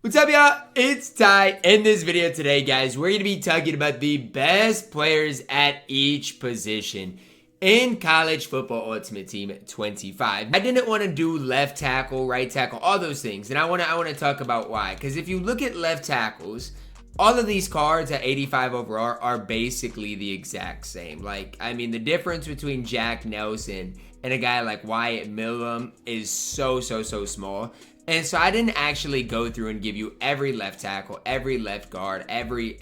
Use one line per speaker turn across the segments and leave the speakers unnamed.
What's up, y'all? It's Ty. In this video today, guys, we're going to be talking about the best players at each position in College Football Ultimate Team 25. I didn't want to do left tackle, right tackle, all those things, and I want to talk about why. Because if you look at left tackles, all of these cards at 85 overall are basically the exact same. Like, I mean, the difference between Jack Nelson and a guy like Wyatt Millum is so small. And so I didn't actually go through and give you every left tackle, every left guard, every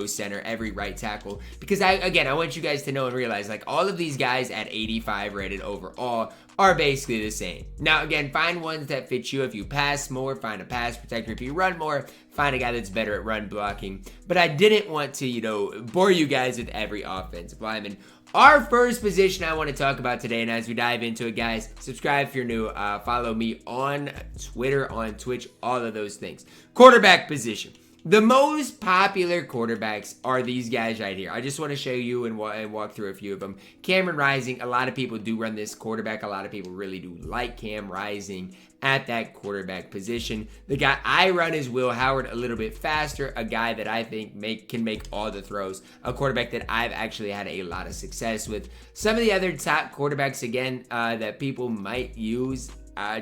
center, every right tackle, because I want you guys to know and realize, like, all of these guys at 85 rated overall are basically the same. Now, again, find ones that fit you. If you pass more, find a pass protector. If you run more, find a guy that's better at run blocking. But I didn't want to, bore you guys with every offensive lineman. Our first position I want to talk about today, and as we dive into it, guys, subscribe if you're new. Follow me on Twitter, on Twitch, all of those things. Quarterback position. The most popular quarterbacks are these guys right here. I just want to show you and walk through a few of them. Cameron Rising, a lot of people do run this quarterback. A lot of people really do like Cam Rising at that quarterback position. The guy I run is Will Howard, a little bit faster, a guy that I think can make all the throws, a quarterback that I've actually had a lot of success with. Some of the other top quarterbacks, again, that people might use,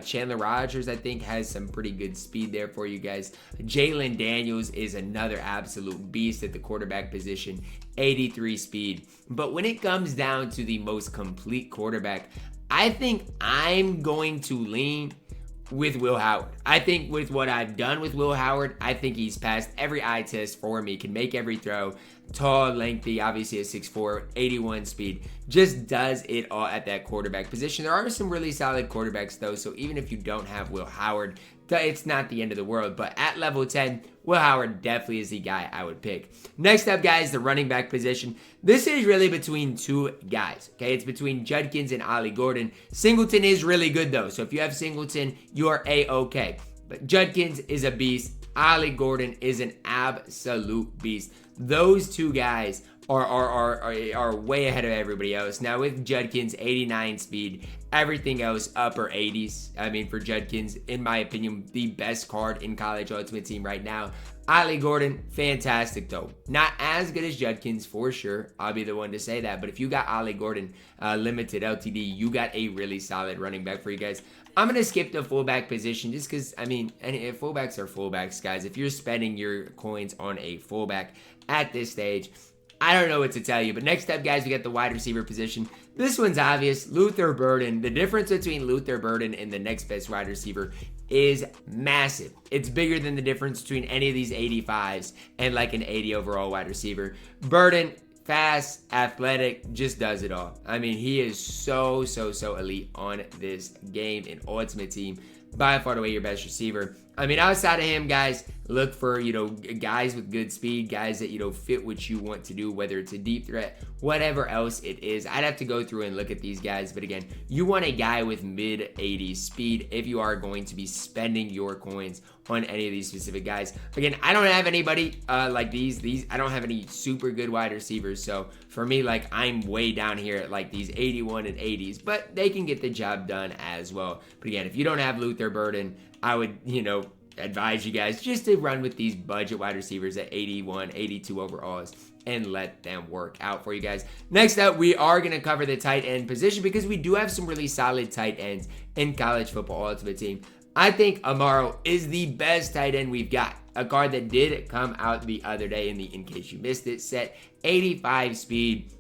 Chandler Rogers, I think, has some pretty good speed there for you guys. Jalen Daniels is another absolute beast at the quarterback position, 83 speed. But when it comes down to the most complete quarterback, I think I'm going to lean with Will Howard. I think with what I've done with Will Howard, I think he's passed every eye test for me, can make every throw, tall, lengthy, obviously at 6'4", 81 speed, just does it all at that quarterback position. There are some really solid quarterbacks though, so even if you don't have Will Howard, it's not the end of the world. But at level 10, Will Howard definitely is the guy I would pick. Next up, guys, the running back position. This is really between two guys, okay? It's between Judkins and Ollie Gordon. Singleton is really good though, so if you have Singleton, you are A-okay. But Judkins is a beast. Ollie Gordon is an absolute beast. Those two guys are way ahead of everybody else. Now with Judkins, 89 speed, everything else upper 80s. I mean, for Judkins, in my opinion, the best card in College Ultimate Team right now. Ollie Gordon, fantastic though. Not as good as Judkins for sure. I'll be the one to say that. But if you got Ollie Gordon, limited LTD, you got a really solid running back for you guys. I'm going to skip the fullback position just because, I mean, fullbacks are fullbacks, guys. If you're spending your coins on a fullback at this stage, I don't know what to tell you. But next up, guys, we got the wide receiver position. This one's obvious. Luther Burden. The difference between Luther Burden and the next best wide receiver is massive. It's bigger than the difference between any of these 85s and like an 80 overall wide receiver. Burden, fast, athletic, just does it all. I mean, he is so elite on this game in Ultimate Team. By far away your best receiver. I mean, outside of him, guys, look for, guys with good speed, guys that, fit what you want to do, whether it's a deep threat, whatever else it is. I'd have to go through and look at these guys. But again, you want a guy with mid-80s speed if you are going to be spending your coins on any of these specific guys. Again, I don't have anybody like these. I don't have any super good wide receivers. So for me, like, I'm way down here at like these 81 and 80s, but they can get the job done as well. But again, if you don't have Luther Burden, I would, advise you guys just to run with these budget wide receivers at 81, 82 overalls and let them work out for you guys. Next up, we are going to cover the tight end position because we do have some really solid tight ends in College Football Ultimate Team. I think Amaro is the best tight end we've got. A card that did come out the other day in case you missed it, set 85 speed.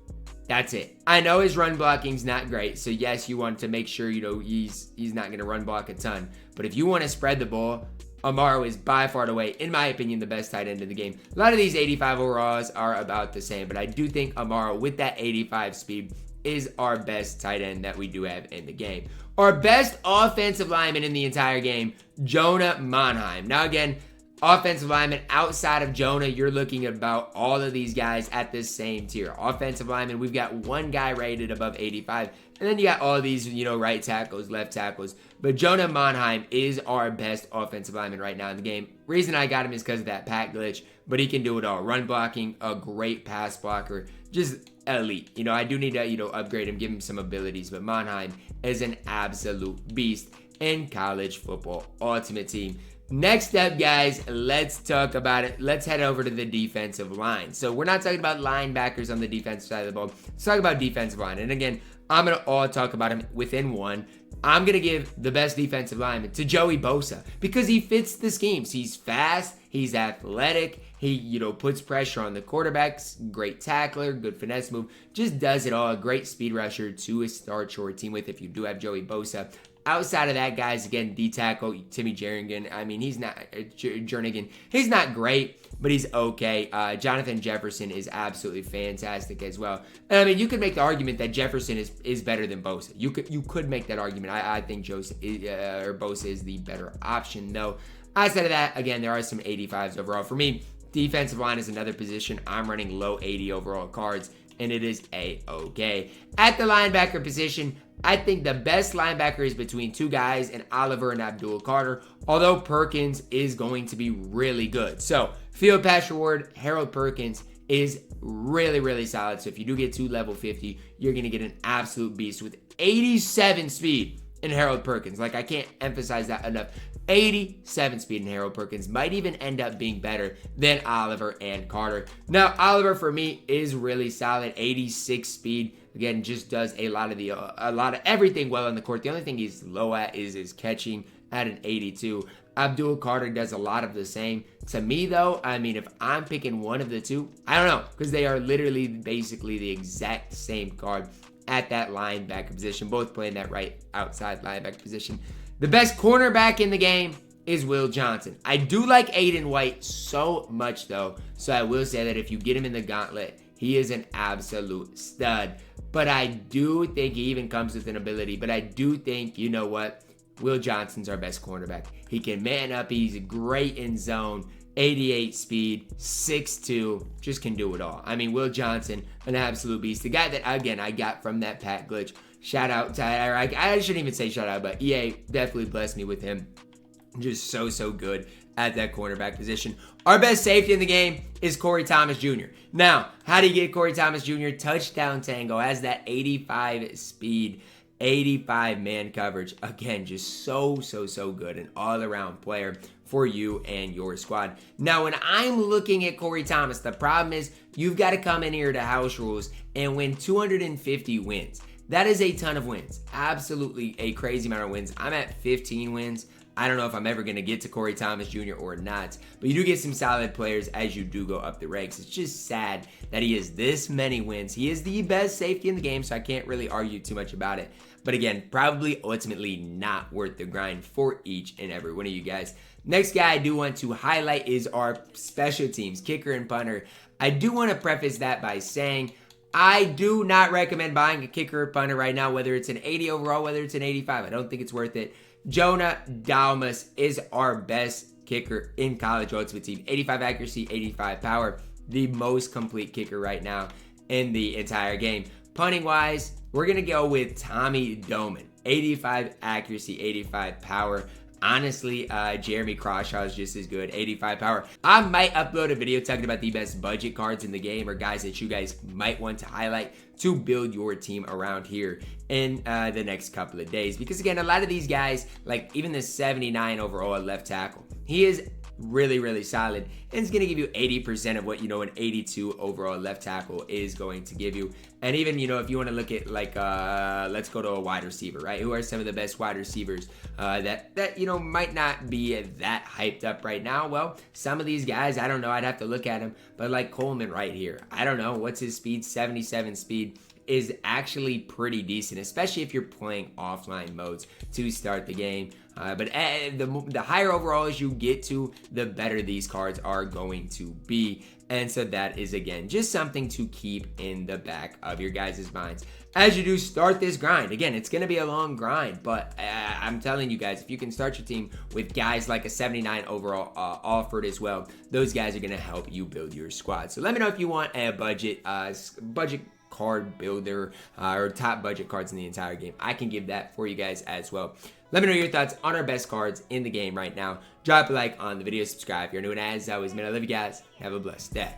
That's it. I know his run blocking's not great, so yes, you want to make sure, he's not going to run block a ton. But if you want to spread the ball, Amaro is by far away, in my opinion, the best tight end in the game. A lot of these 85 overalls are about the same, but I do think Amaro, with that 85 speed, is our best tight end that we do have in the game. Our best offensive lineman in the entire game, Jonah Monheim. Now again, offensive lineman outside of Jonah, you're looking at about all of these guys at this same tier. Offensive lineman, we've got one guy rated above 85, and then you got all these, right tackles, left tackles. But Jonah Monheim is our best offensive lineman right now in the game. Reason I got him is because of that pack glitch, but he can do it all. Run blocking, a great pass blocker, just elite. I do need to, upgrade him, give him some abilities, but Monheim is an absolute beast in College Football Ultimate Team. Next up, guys, let's talk about it. Let's head over to the defensive line. So we're not talking about linebackers on the defensive side of the ball. Let's talk about defensive line. And again, I'm going to all talk about him within one. I'm going to give the best defensive lineman to Joey Bosa because he fits the schemes. He's fast. He's athletic. He, puts pressure on the quarterbacks. Great tackler. Good finesse move. Just does it all. A great speed rusher to start your team with if you do have Joey Bosa. Outside of that, guys, again, D-tackle, Timmy Jernigan. I mean, he's not, Jernigan, he's not great, but he's okay. Jonathan Jefferson is absolutely fantastic as well. And, I mean, you could make the argument that Jefferson is better than Bosa. You could make that argument. I think Bosa is the better option, though. Outside of that, again, there are some 85s overall. For me, defensive line is another position. I'm running low 80 overall cards, and it is A-okay. At the linebacker position, I think the best linebacker is between two guys, and Oliver and Abdul Carter, although Perkins is going to be really good. So, field pass reward, Harold Perkins is really, really solid. So, if you do get to level 50, you're going to get an absolute beast with 87 speed in Harold Perkins. Like, I can't emphasize that enough. 87 speed in Harold Perkins might even end up being better than Oliver and Carter. Now, Oliver for me is really solid. 86 speed. Again, just does a lot of everything well on the court. The only thing he's low at is his catching at an 82. Abdul Carter does a lot of the same. To me, though, I mean, if I'm picking one of the two, I don't know, because they are literally basically the exact same card at that linebacker position, both playing that right outside linebacker position. The best cornerback in the game is Will Johnson. I do like Aiden White so much, though, so I will say that if you get him in the gauntlet, he is an absolute stud. But I do think he even comes with an ability. But I do think, you know what? Will Johnson's our best cornerback. He can man up. He's great in zone. 88 speed, 6'2", just can do it all. I mean, Will Johnson, an absolute beast. The guy that, again, I got from that Pat glitch. Shout out to, I shouldn't even say shout out, but EA definitely blessed me with him. Just so good at that cornerback position. Our best safety in the game is Corey Thomas Jr. Now, how do you get Corey Thomas Jr.? Touchdown Tango has that 85 speed, 85 man coverage. Again, just so good. An all-around player for you and your squad. Now, when I'm looking at Corey Thomas, the problem is you've got to come in here to house rules and win 250 wins. That is a ton of wins. Absolutely a crazy amount of wins. I'm at 15 wins. I don't know if I'm ever going to get to Corey Thomas Jr. or not, but you do get some solid players as you do go up the ranks. It's just sad that he has this many wins. He is the best safety in the game, so I can't really argue too much about it. But again, probably ultimately not worth the grind for each and every one of you guys. Next guy I do want to highlight is our special teams, kicker and punter. I do want to preface that by saying I do not recommend buying a kicker or punter right now, whether it's an 80 overall, whether it's an 85. I don't think it's worth it. Jonah Dalmas is our best kicker in college ultimate team. 85 accuracy, 85 power. The most complete kicker right now in the entire game. Punting wise, we're going to go with Tommy Doman. 85 accuracy, 85 power. Honestly, Jeremy Crawshaw is just as good. 85 power. I might upload a video talking about the best budget cards in the game or guys that you guys might want to highlight to build your team around here in the next couple of days. Because again, a lot of these guys, like even the 79 overall left tackle, he is really solid, and it's going to give you 80% of what an 82 overall left tackle is going to give you. And even if you want to look at like let's go to a wide receiver, right? Who are some of the best wide receivers that might not be that hyped up right now? Well, some of these guys, I don't know, I'd have to look at them, but like Coleman right here, I don't know what's his speed. 77 speed is actually pretty decent, especially if you're playing offline modes to start the game. But the higher overalls you get to, the better these cards are going to be. And so that is, again, just something to keep in the back of your guys' minds as you do start this grind. Again, it's going to be a long grind, but I'm telling you guys, if you can start your team with guys like a 79 overall offered as well, those guys are going to help you build your squad. So let me know if you want a budget card builder or top budget cards in the entire game. I can give that for you guys as well. Let me know your thoughts on our best cards in the game right now. Drop a like on the video, subscribe if you're new, and as always, man, I love you guys. Have a blessed day.